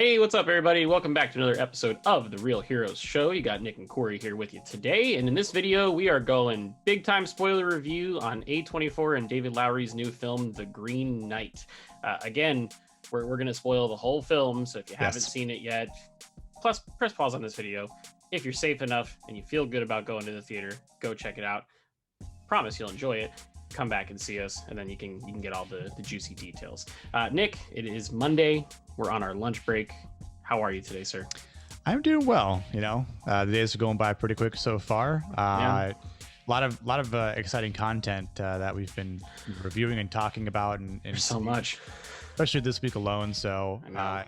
Hey, what's up, everybody? Welcome back to another episode of The Real Heroes Show. You got Nick and Corey here with you today, and in this video, we are going big-time spoiler review on A24 and David Lowery's new film, The Green Knight. Again, we're going to spoil the whole film, so if you haven't seen it yet, plus press pause on this video. If you're safe enough and you feel good about going to the theater, go check it out. Promise you'll enjoy it. Come back and see us, and then you can get all the juicy details. Nick, it is Monday. We're on our lunch break. How are you today, sir? I'm doing well. The days are going by pretty quick so far. A lot of exciting content that we've been reviewing and talking about, and There's so much, especially this week alone. So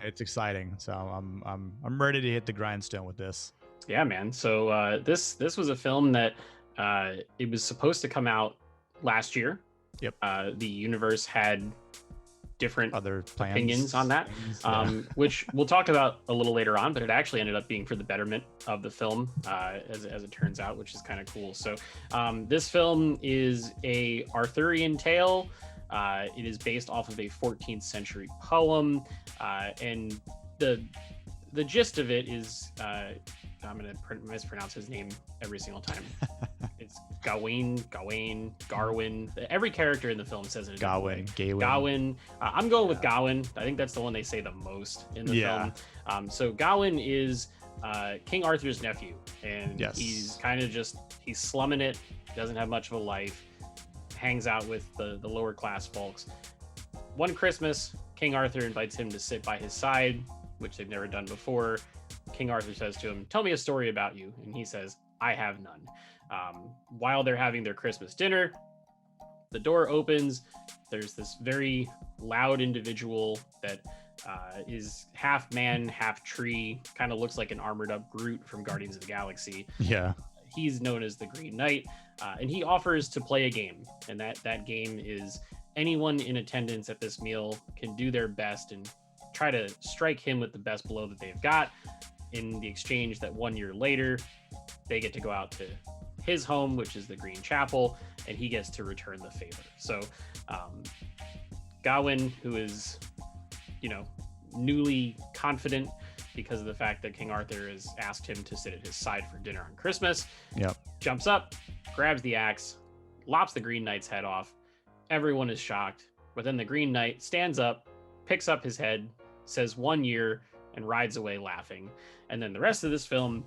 it's exciting. So I'm ready to hit the grindstone with this. Yeah, man. So this was a film that it was supposed to come out last year. Yep. The universe had different other plans, opinions on that, which we'll talk about a little later on, but it actually ended up being for the betterment of the film, as it turns out, which is kind of cool. So this film is a Arthurian tale. It is based off of a 14th century poem, and the gist of it is, I'm going to mispronounce his name every single time. It's Gawain, Garwin. Every character in the film says it. Gawain. I'm going with Gawain. I think that's the one they say the most in the film. So Gawain is King Arthur's nephew, and he's kind of he's slumming it. Doesn't have much of a life. Hangs out with the lower class folks. One Christmas, King Arthur invites him to sit by his side, which they've never done before. King Arthur says to him, "Tell me a story about you," and he says, "I have none." While they're having their Christmas dinner, the door opens. There's this very loud individual that is half man, half tree, kind of looks like an armored up Groot from Guardians of the Galaxy. Yeah. He's known as the Green Knight, and he offers to play a game, and that game is anyone in attendance at this meal can do their best and try to strike him with the best blow that they've got, in the exchange that 1 year later they get to go out to his home, which is the Green Chapel, and he gets to return the favor. So Gawain, who is newly confident because of the fact that King Arthur has asked him to sit at his side for dinner on Christmas, jumps up, grabs the axe, lops the Green Knight's head off. Everyone is shocked, but then the Green Knight stands up, picks up his head, says 1 year, and rides away laughing. And then the rest of this film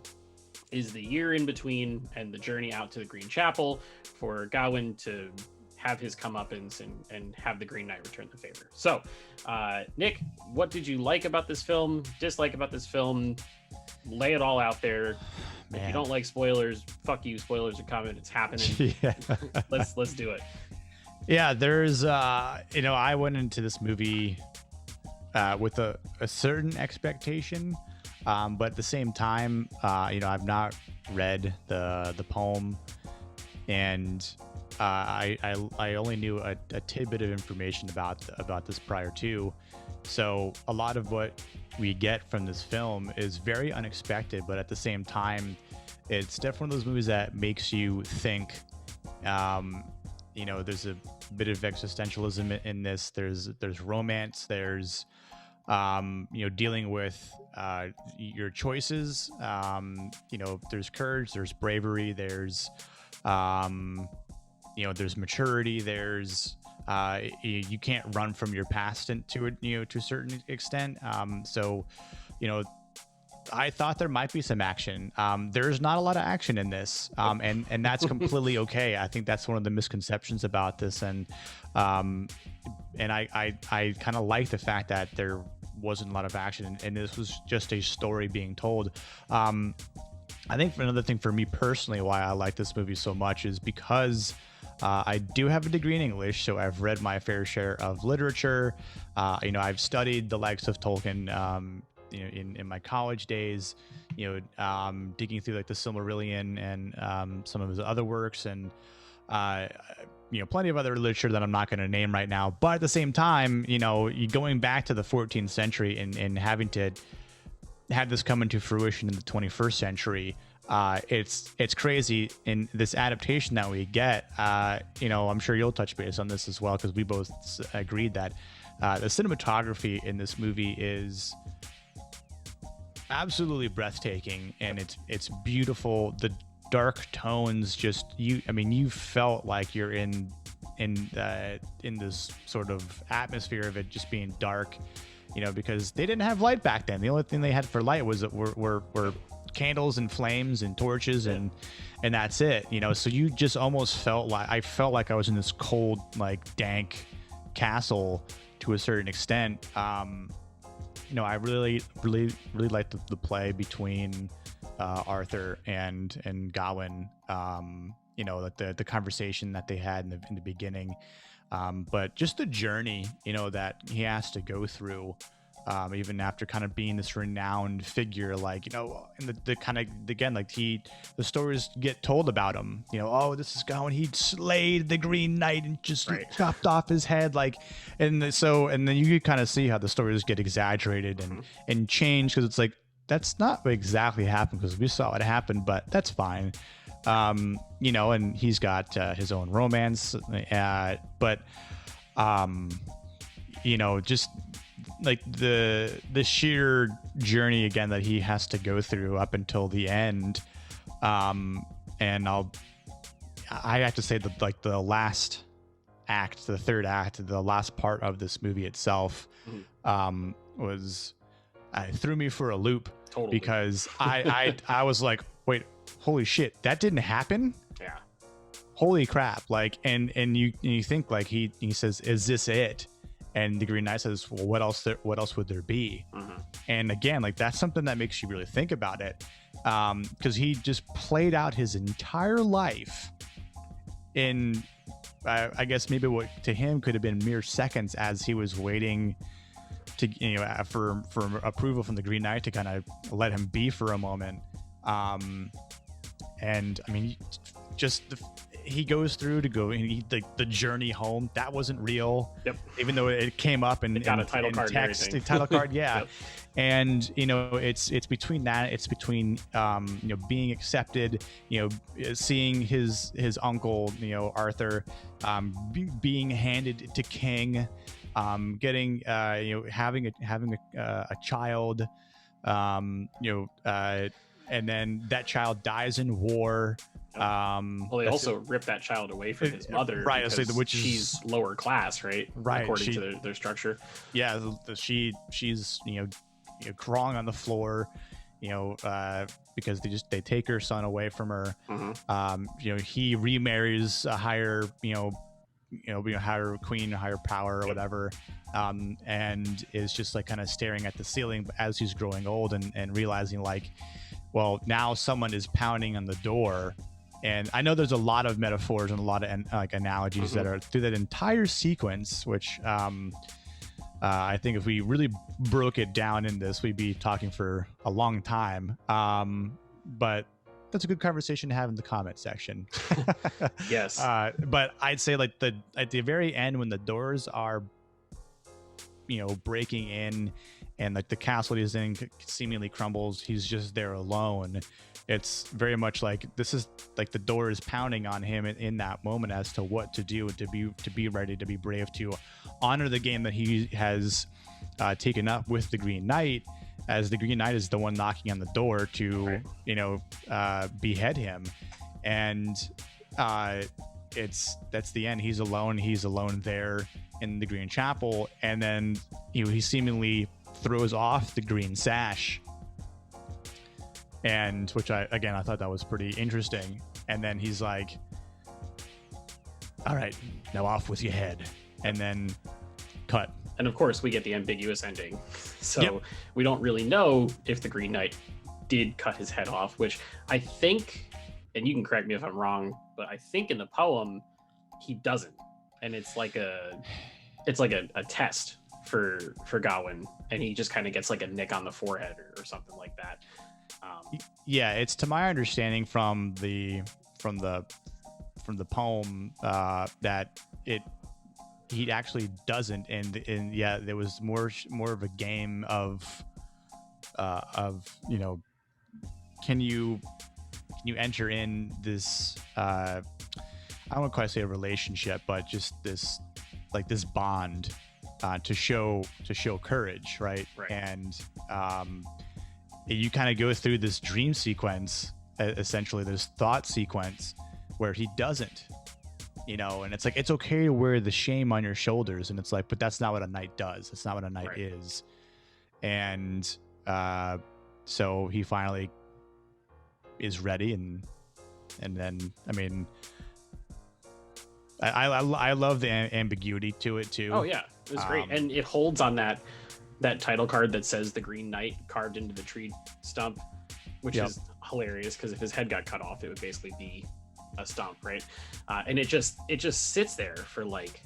is the year in between and the journey out to the Green Chapel for Gawain to have his comeuppance and have the Green Knight return the favor. So, Nick, what did you like about this film, dislike about this film? Lay it all out there. Man. If you don't like spoilers, fuck you, spoilers are coming, it's happening. Let's do it. Yeah, there's I went into this movie with a certain expectation, but at the same time, I've not read the poem, and I only knew a tidbit of information about this prior to. So a lot of what we get from this film is very unexpected, but at the same time, it's definitely one of those movies that makes you think. There's a bit of existentialism in this. There's romance. There's dealing with your choices. There's courage. There's bravery. There's there's maturity. There's you can't run from your past to a certain extent. I thought there might be some action. There's not a lot of action in this, and that's completely okay. I think that's one of the misconceptions about this, and I kind of like the fact that there wasn't a lot of action, and this was just a story being told. I think another thing for me personally why I like this movie so much is because I do have a degree in English, so I've read my fair share of literature. I've studied the likes of Tolkien. In my college days, digging through like the Silmarillion and some of his other works, and plenty of other literature that I'm not going to name right now. But at the same time, you going back to the 14th century and having to have this come into fruition in the 21st century, it's crazy. In this adaptation that we get, I'm sure you'll touch base on this as well, because we both agreed that the cinematography in this movie is absolutely breathtaking, and it's beautiful. The dark tones, just you felt like you're in this sort of atmosphere of it just being dark, because they didn't have light back then. The only thing they had for light were candles and flames and torches, and that's it. So you just almost felt like I was in this cold, like dank castle to a certain extent. I really liked the play between Arthur and Gawain. The conversation that they had in the beginning, but just the journey, that he has to go through, even after kind of being this renowned figure, and the kind of, again, like the stories get told about him, this is Gawain, he slayed the Green Knight and just chopped off his head, and then you kind of see how the stories get exaggerated and changed, because it's like, that's not what exactly happened, because we saw it happen, but that's fine. And he's got his own romance, just like the sheer journey again that he has to go through up until the end. And I have to say that the last act, the third act, the last part of this movie itself, threw me for a loop. Totally. Because I was like, wait, holy shit, that didn't happen? Yeah. Holy crap. And you think, he says, is this it? And the Green Knight says, well, what else would there be? Mm-hmm. And again, that's something that makes you really think about it. Because he just played out his entire life in, I guess maybe what to him could have been mere seconds, as he was waiting to, for approval from the Green Knight to kind of let him be for a moment. And I mean, just he goes through the journey home. That wasn't real. Yep. Even though it came up in title card text, title card. Yeah. Yep. And it's between that. It's between being accepted. Seeing his uncle, Arthur, being handed to king. Getting having a child, and then that child dies in war. They also rip that child away from his mother, right? Which she's lower class, right? Right, according to their structure. Yeah, she's crawling on the floor, because they take her son away from her. Mm-hmm. He remarries a higher higher queen, higher power, or whatever, and is just kind of staring at the ceiling as he's growing old and realizing well, now someone is pounding on the door. And I know there's a lot of metaphors and a lot of analogies mm-hmm. that are through that entire sequence, which I think if we really broke it down in this, we'd be talking for a long time. But that's a good conversation to have in the comment section. Yes. But I'd say at the very end, when the doors are, breaking in, and the castle he's in seemingly crumbles, he's just there alone. It's very much this is the door is pounding on him in that moment as to what to do, to be ready, to be brave, to honor the game that he has taken up with the Green Knight, as the Green Knight is the one knocking on the door to, behead him. And that's the end. He's alone there in the Green Chapel. And then, he seemingly throws off the green sash, and which I thought that was pretty interesting. And then he's like, all right, now off with your head. And then cut. And of course, we get the ambiguous ending. So we don't really know if the Green Knight did cut his head off, which I think, and you can correct me if I'm wrong, but I think in the poem he doesn't. And it's like a test for Gawain, and he just kind of gets a nick on the forehead or something like that. Yeah, it's to my understanding from the poem that he actually doesn't, and yeah, there was more of a game of can you enter in this I don't want to quite say a relationship, but just this to show courage, right? Right. And you kind of go through this dream sequence, essentially this thought sequence where he doesn't, you know, and it's like, it's okay to wear the shame on your shoulders. And it's like, but that's not what a knight does. That's not what a knight is. And so he finally is ready. And then, I mean, I love the ambiguity to it too. Oh yeah, it was great. And it holds on that title card that says the Green Knight carved into the tree stump, which is hilarious, because if his head got cut off, it would basically be a stump, right? And it just sits there for like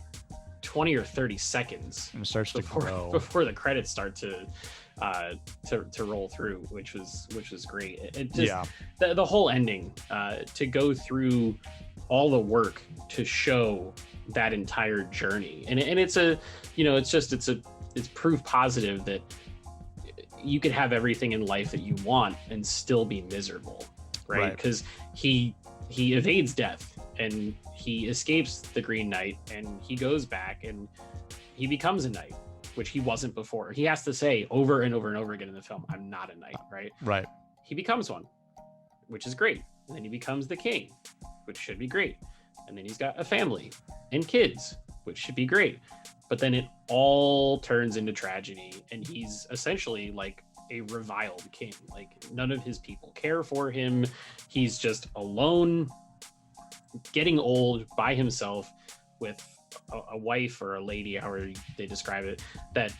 20 or 30 seconds and starts before the credits start to roll through, which was great. It just the whole ending, to go through all the work to show that entire journey, and it's a, you know, it's proof positive that you could have everything in life that you want and still be miserable, right? Because he evades death and he escapes the Green Knight, and he goes back and he becomes a knight, which he wasn't before. He has to say over and over and over again in the film, I'm not a knight, right? He becomes one, which is great. And then he becomes the king, which should be great. And then he's got a family and kids, which should be great. But then it all turns into tragedy, and he's essentially like a reviled king. Like, none of his people care for him. He's just alone, getting old by himself, with a wife or a lady, however they describe it, that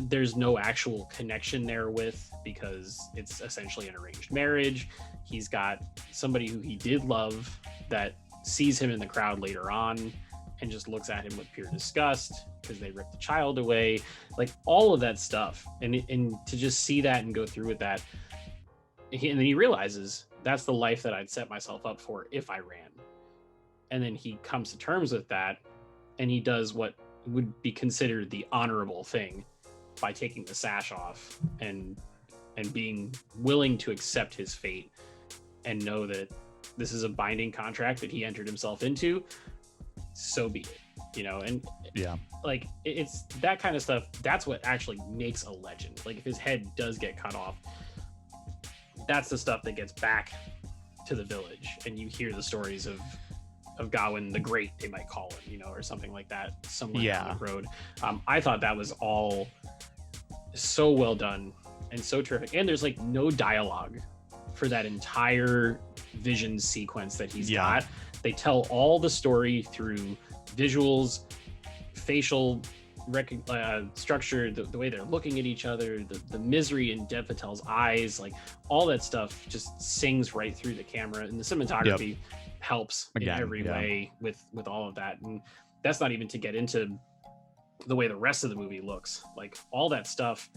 there's no actual connection there with, because it's essentially an arranged marriage. He's got somebody who he did love that sees him in the crowd later on and just looks at him with pure disgust because they ripped the child away, like all of that stuff. And to just see that and go through with that, and then he realizes that's the life that I'd set myself up for if I ran. And then he comes to terms with that, and he does what would be considered the honorable thing by taking the sash off and being willing to accept his fate and know that this is a binding contract that he entered himself into. So be it, you know. And like, it's that kind of stuff. That's what actually makes a legend. Like, if his head does get cut off, that's the stuff that gets back to the village, and you hear the stories of Gawain the Great, they might call him, you know, or something like that, somewhere down the road. I thought that was all so well done and so terrific. And there's like no dialogue for that entire vision sequence that he's got. They tell all the story through visuals, facial structure, the way they're looking at each other, the misery in Dev Patel's eyes, like all that stuff just sings right through the camera, and the cinematography helps in every way with all of that. And that's not even to get into the way the rest of the movie looks, like all that stuff,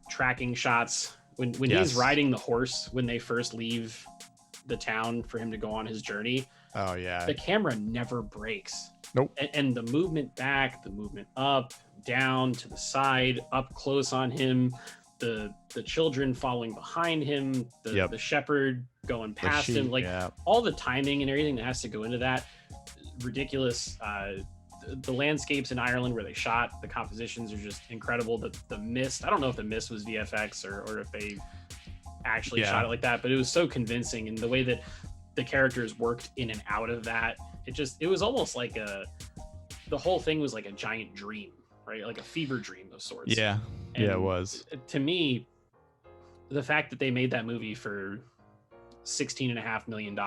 tracking shots when he's riding the horse, when they first leave the town for him to go on his journey. The camera never breaks. And the movement back, the movement up, down, to the side, up close on him, the children following behind him, the shepherd going past him, like all the timing and everything that has to go into that. Ridiculous. The landscapes in Ireland where they shot, the compositions are just incredible. The mist, I don't know if the mist was VFX or if they actually shot it like that, but it was so convincing. And the way that the characters worked in and out of that, it was almost like the whole thing was like a giant dream, right? Like a fever dream of sorts. And it was. To me, the fact that they made that movie for $16.5 million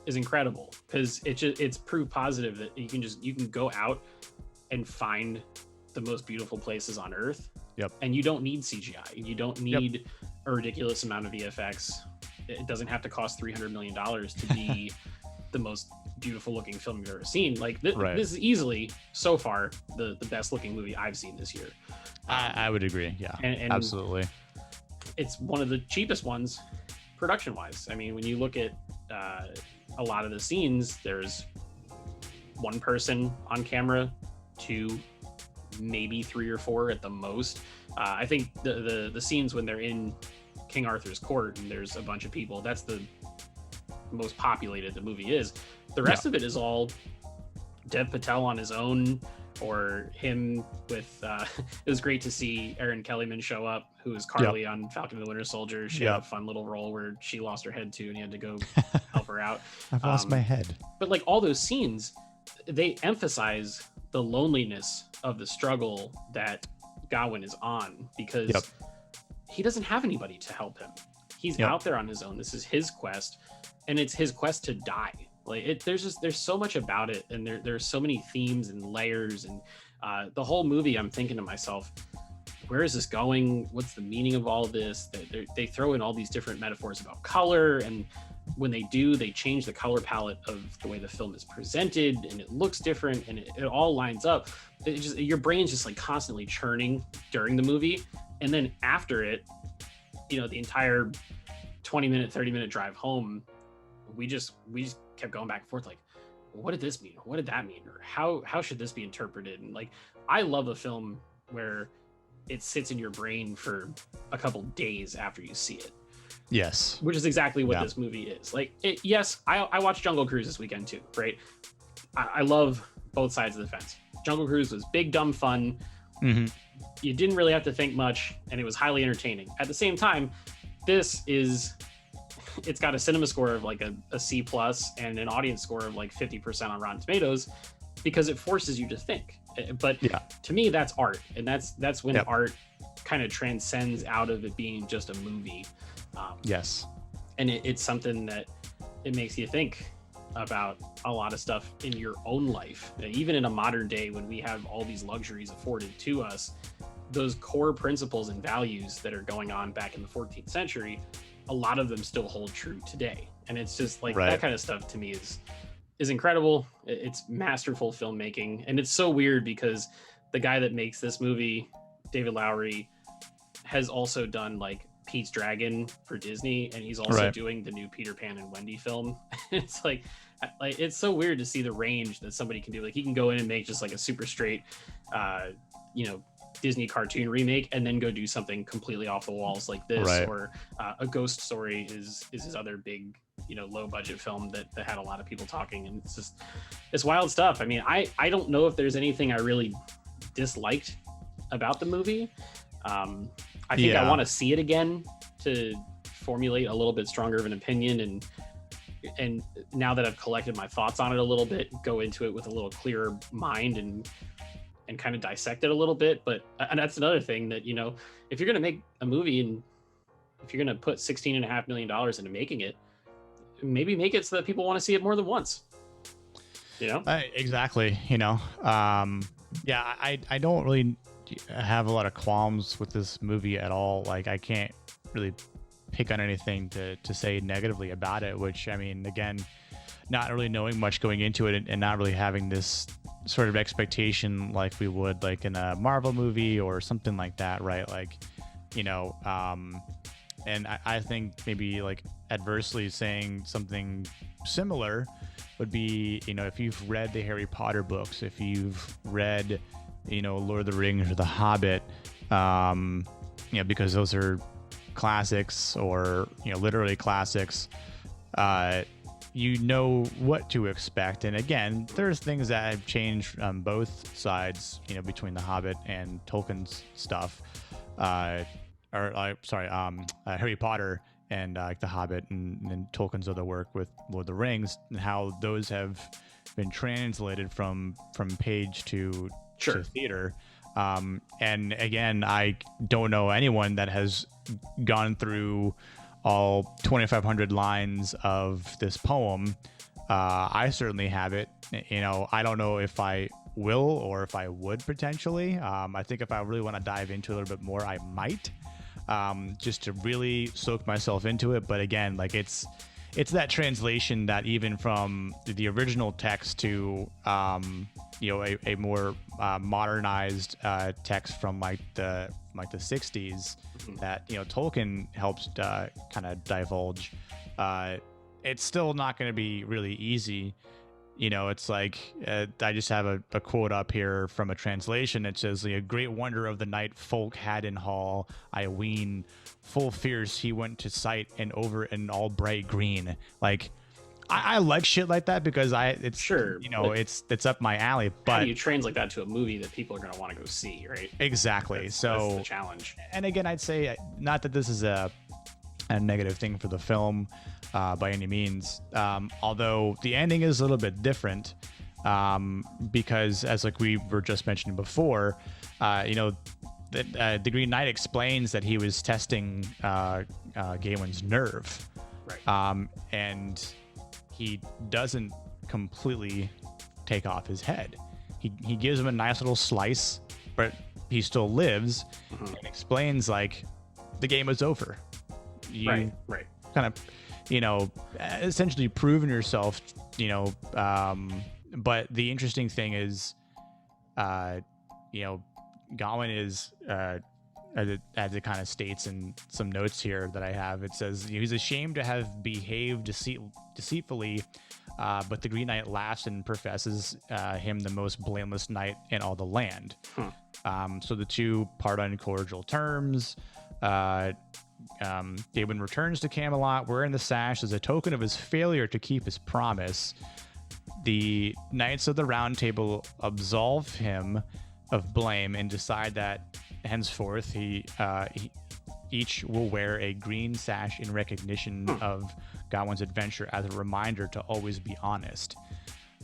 is incredible, because it's proof positive that you can go out and find the most beautiful places on earth. And you don't need CGI. You don't need a ridiculous amount of VFX. It doesn't have to cost $300 million to be the most beautiful looking film you've ever seen. Like this is easily so far the best looking movie I've seen this year. I would agree. And absolutely. It's one of the cheapest ones production wise. I mean, when you look at a lot of the scenes, there's one person on camera, two, maybe three or four at the most. I think the scenes when they're in King Arthur's court and there's a bunch of people, that's the most populated the movie is. The rest of it is all Dev Patel on his own or him with it was great to see Erin Kellyman show up, who was Carly on Falcon and the Winter Soldier. She had a fun little role where she lost her head too, and he had to go help her out. I've lost my head. But like all those scenes, they emphasize the loneliness of the struggle that Gawain is on, because he doesn't have anybody to help him. He's out there on his own. This is his quest, and it's his quest to die. Like there's so much about it, and there's so many themes and layers, and the whole movie, I'm thinking to myself, where is this going? What's the meaning of all this? They throw in all these different metaphors about color, and when they do, they change the color palette of the way the film is presented, and it looks different, and it all lines up. Your brain's just like constantly churning during the movie, and then after it, the entire 20-minute, 30-minute drive home, we just kept going back and forth, like, what did this mean? What did that mean? Or how should this be interpreted? And like, I love a film where it sits in your brain for a couple days after you see it. Yes. Which is exactly what this movie is. Like, I watched Jungle Cruise this weekend too, right? I love both sides of the fence. Jungle Cruise was big, dumb fun. Mm-hmm. You didn't really have to think much, and it was highly entertaining. At the same time, it's got a cinema score of like a C+ and an audience score of like 50% on Rotten Tomatoes, because it forces you to think. But to me, that's art, and that's when art kind of transcends out of it being just a movie. Yes. And it's something that it makes you think about a lot of stuff in your own life. Even in a modern day, when we have all these luxuries afforded to us, those core principles and values that are going on back in the 14th century, a lot of them still hold true today. And it's just like that kind of stuff to me is incredible. It's masterful filmmaking. And it's so weird because the guy that makes this movie, David Lowery, has also done like Pete's Dragon for Disney, and he's also doing the new Peter Pan and Wendy film. It's like it's so weird to see the range that somebody can do. Like, he can go in and make just like a super straight Disney cartoon remake, and then go do something completely off the walls like this, or A Ghost Story is his other big low budget film that had a lot of people talking, and it's wild stuff. I mean, I don't know if there's anything I really disliked about the movie. I think I want to see it again to formulate a little bit stronger of an opinion, and now that I've collected my thoughts on it a little bit, go into it with a little clearer mind and kind of dissect it a little bit. But and that's another thing that, if you're going to make a movie and if you're going to put $16.5 million into making it, maybe make it so that people want to see it more than once. Exactly. I don't really have a lot of qualms with this movie at all. Like, I can't really pick on anything to say negatively about it, which, I mean, again, not really knowing much going into it, and not really having this sort of expectation like we would like in a Marvel movie or something like that, right? Like, and I think maybe like adversely saying something similar would be, if you've read the Harry Potter books, if you've read Lord of the Rings or The Hobbit, because those are classics, or literally classics, you know what to expect. And again, there's things that have changed on both sides, between The Hobbit and Tolkien's stuff, Harry Potter and The Hobbit and Tolkien's other work with Lord of the Rings, and how those have been translated from page to theater. And again, I don't know anyone that has gone through all 2,500 lines of this poem. I certainly have it. I don't know if I will or if I would potentially. I think if I really want to dive into it a little bit more, I might, just to really soak myself into it. But again, like it's that translation that even from the original text to a more modernized text from like the 60s that Tolkien helps kind of divulge. It's still not going to be really easy. It's like I just have a quote up here from a translation. It says, "A great wonder of the night folk had in hall, I ween, full fierce he went to sight, and over in all bright green." Like, I like shit like that because it's sure, you know, it's up my alley. But how do you translate that to a movie that people are going to want to go see, right? Exactly. That's so the challenge. And again, I'd say not that this is a negative thing for the film by any means, although the ending is a little bit different, because as like we were just mentioning before, you know, the Green Knight explains that he was testing Gawain's nerve, right? And he doesn't completely take off his head. He gives him a nice little slice, but he still lives, and explains like the game is over. You right. Kind of, you know, essentially proven yourself, you know. But the interesting thing is, you know, Gawain is, as it kind of states in some notes here that I have, it says he's ashamed to have behaved deceitfully, but the Green Knight laughs and professes him the most blameless knight in all the land. So the two part on cordial terms. Gawain returns to Camelot wearing the sash as a token of his failure to keep his promise. The Knights of the Round Table absolve him of blame and decide that henceforth he each will wear a green sash in recognition of Gawain's adventure as a reminder to always be honest.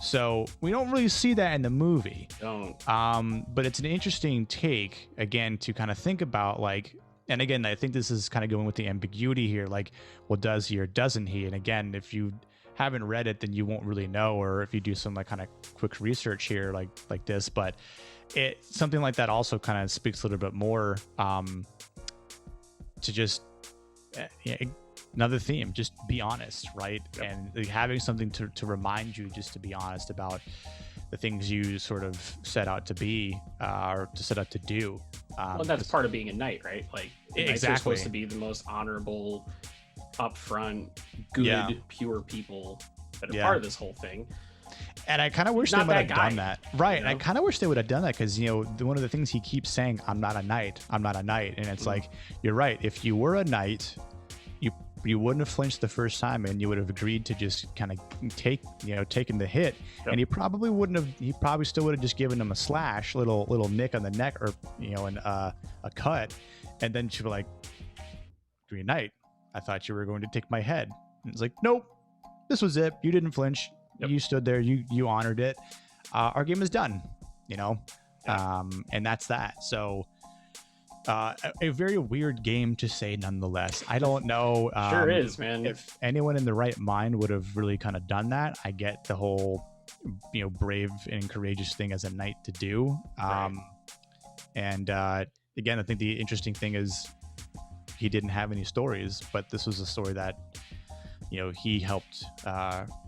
So we don't really see that in the movie. But it's an interesting take, again, to kind of think about, like, and again, I think this is kind of going with the ambiguity here, like, well, does he or doesn't he? And again, if you haven't read it, then you won't really know, or if you do some like kind of quick research here like this, but something like that also kind of speaks a little bit more to just another theme, just be honest, right? And like, having something to remind you just to be honest about the things you sort of set out to be or to set out to do. Well, that's part of being a knight, right? Like, knights are supposed to be the most honorable, upfront, good, pure people that are part of this whole thing. And I kind of wish they would have done that. Right. You know? And I kind of wish they would have done that because, you know, one of the things he keeps saying, I'm not a knight. I'm not a knight. And it's like, you're right. If you were a knight, you wouldn't have flinched the first time, and you would have agreed to just kind of taken the hit. And he probably wouldn't have, he probably still would have just given him a slash, little nick on the neck, or, you know, and a cut. And then she'd be like, Green Knight, I thought you were going to take my head. And it's like, nope, this was it. You didn't flinch. You stood there. You honored it. Our game is done, you know? And that's that. So a very weird game to say nonetheless. I don't know. Sure is, man. If anyone in the right mind would have really kind of done that. I get the whole, you know, brave and courageous thing as a knight to do. And again, I think the interesting thing is he didn't have any stories, but this was a story that, you know, he helped,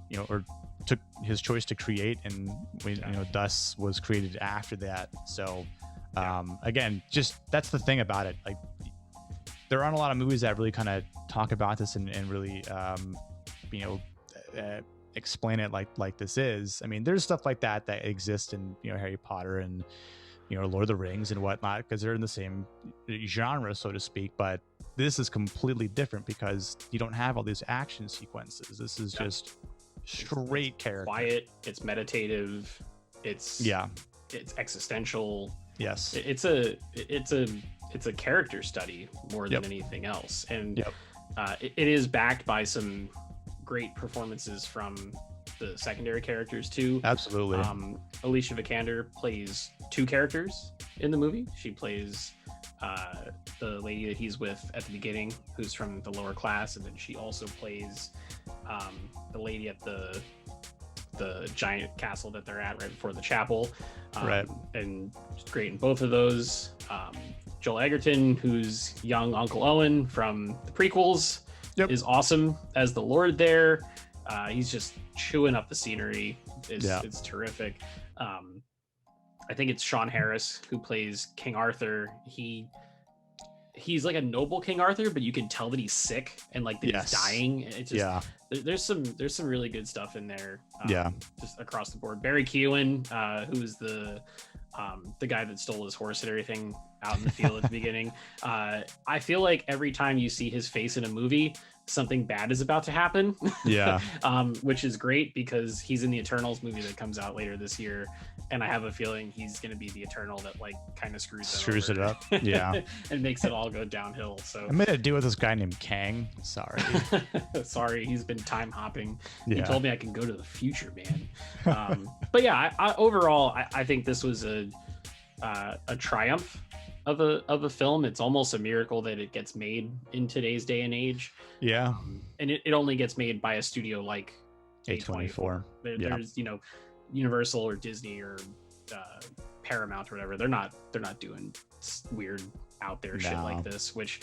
you know, or took his choice to create, and you know, thus was created after that. So again, just that's the thing about it. Like, there aren't a lot of movies that really kind of talk about this and really you know, explain it like this is. I mean, there's stuff like that exists in, you know, Harry Potter and, you know, Lord of the Rings and whatnot, because they're in the same genre, so to speak. But this is completely different because you don't have all these action sequences. This is just straight character. Quiet. It's meditative. It's existential. Yes. It's a character study more than anything else, and it is backed by some great performances from the secondary characters too. Absolutely. Alicia Vikander plays two characters in the movie. She plays the lady that he's with at the beginning, who's from the lower class, and then she also plays the lady at the giant castle that they're at right before the chapel. And she's great in both of those. Joel Edgerton, who's young Uncle Owen from the prequels, is awesome as the Lord there. He's just chewing up the scenery. It's terrific. I think it's Sean Harris who plays King Arthur. he's like a noble King Arthur, but you can tell that he's sick and like that he's dying. It's just there's some really good stuff in there. Just across the board. Barry Keoghan, who's the guy that stole his horse and everything out in the field at the beginning. I feel like every time you see his face in a movie, something bad is about to happen. Which is great because he's in the Eternals movie that comes out later this year, and I have a feeling he's going to be the Eternal that like kind of screws it up. And makes it all go downhill. So I made a deal with this guy named Kang. Sorry, he's been time hopping. He told me I can go to the future, man. But yeah, overall I think this was a triumph of a film. It's almost a miracle that it gets made in today's day and age. And it only gets made by a studio like A24. There's Universal or Disney or Paramount or whatever. They're not doing weird out there shit like this, which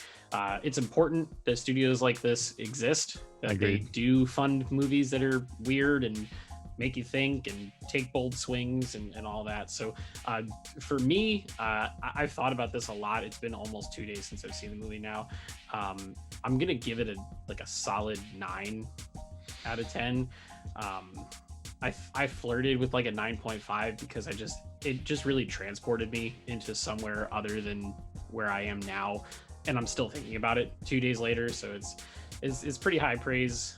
it's important that studios like this exist, that they do fund movies that are weird and make you think and take bold swings and all that. So for me, I've thought about this a lot. It's been almost 2 days since I've seen the movie now. I'm gonna give it a solid 9 out of 10. I flirted with like a 9.5 because it just really transported me into somewhere other than where I am now, and I'm still thinking about it 2 days later. So it's pretty high praise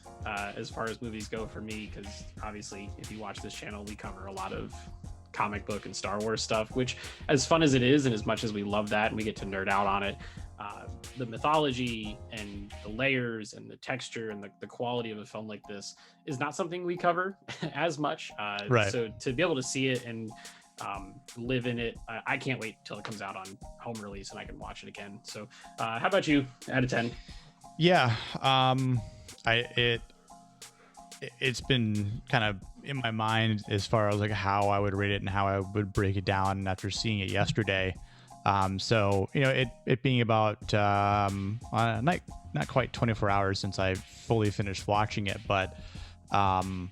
as far as movies go for me, because obviously if you watch this channel, we cover a lot of comic book and Star Wars stuff, which, as fun as it is and as much as we love that and we get to nerd out on it, the mythology and the layers and the texture and the quality of a film like this is not something we cover as much. So to be able to see it and live in it, I can't wait till it comes out on home release and I can watch it again. So how about you, out of 10? It's been kind of in my mind as far as like how I would rate it and how I would break it down after seeing it yesterday. So it being about not quite 24 hours since I fully finished watching it, but when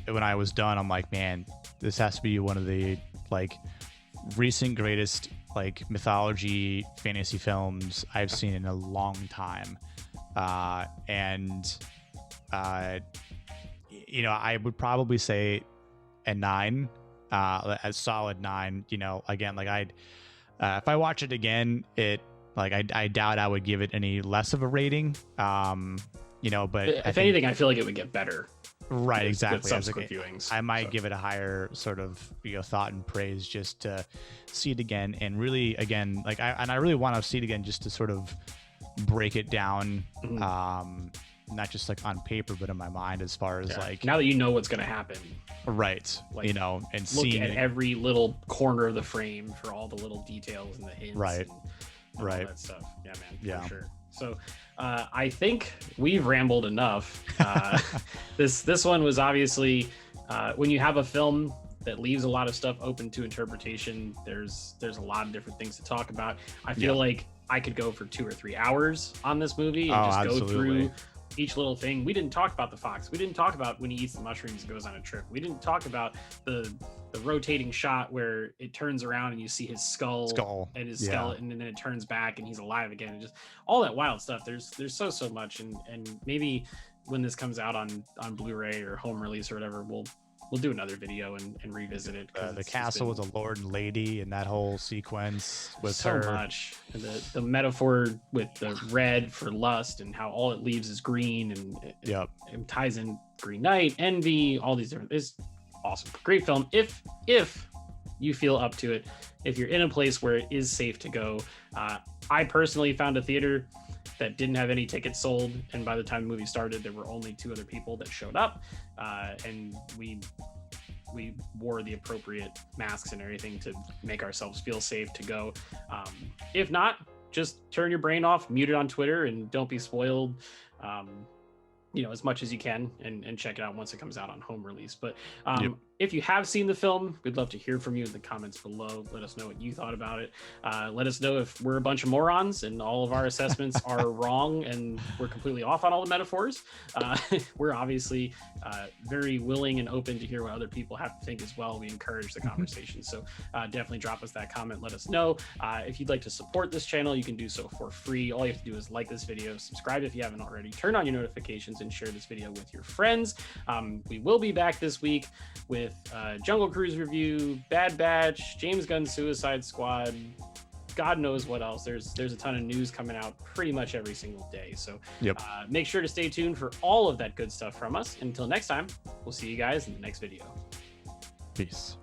I was done, I'm like, man, this has to be one of the like recent greatest like mythology fantasy films I've seen in a long time. I would probably say a 9, a solid 9. Again, like if I watch it again, I doubt I would give it any less of a rating. But if anything, I feel like it would get better. Right, exactly. Subsequent viewings. I might give it a higher sort of thought and praise just to see it again, and really again, I really want to see it again just to sort of break it down, not just like on paper but in my mind, as far as like now that you know what's going to happen, right? And look seeing at every little corner of the frame for all the little details and the hints, and all that stuff. For sure. So I think we've rambled enough. This one was obviously when you have a film that leaves a lot of stuff open to interpretation, there's a lot of different things to talk about. I feel like I could go for 2 or 3 hours on this movie and go through each little thing. We didn't talk about the fox. We didn't talk about when he eats the mushrooms and goes on a trip. We didn't talk about the rotating shot where it turns around and you see his skull and his skeleton, and then it turns back and he's alive again, and just all that wild stuff. There's so much, and maybe when this comes out on Blu-ray or home release or whatever, we'll do another video and revisit it. The castle with the lord and lady and that whole sequence with so much. And the metaphor with the red for lust and how all it leaves is green, and it ties in Green Knight, Envy, all these different. It's awesome, great film. If you feel up to it, if you're in a place where it is safe to go. I personally found a theater that didn't have any tickets sold, and by the time the movie started, there were only 2 other people that showed up, and we wore the appropriate masks and everything to make ourselves feel safe to go. If not, just turn your brain off, mute it on Twitter, and don't be spoiled as much as you can, and check it out once it comes out on home release. But If you have seen the film, we'd love to hear from you in the comments below. Let us know what you thought about it. Let us know if we're a bunch of morons and all of our assessments are wrong and we're completely off on all the metaphors. We're obviously very willing and open to hear what other people have to think as well. We encourage the conversation. So definitely drop us that comment. Let us know. If you'd like to support this channel, you can do so for free. All you have to do is like this video, subscribe if you haven't already, turn on your notifications, and share this video with your friends. We will be back this week with Jungle Cruise review, Bad Batch, James Gunn's Suicide Squad, God knows what else. There's a ton of news coming out pretty much every single day. So make sure to stay tuned for all of that good stuff from us. Until next time, we'll see you guys in the next video. Peace.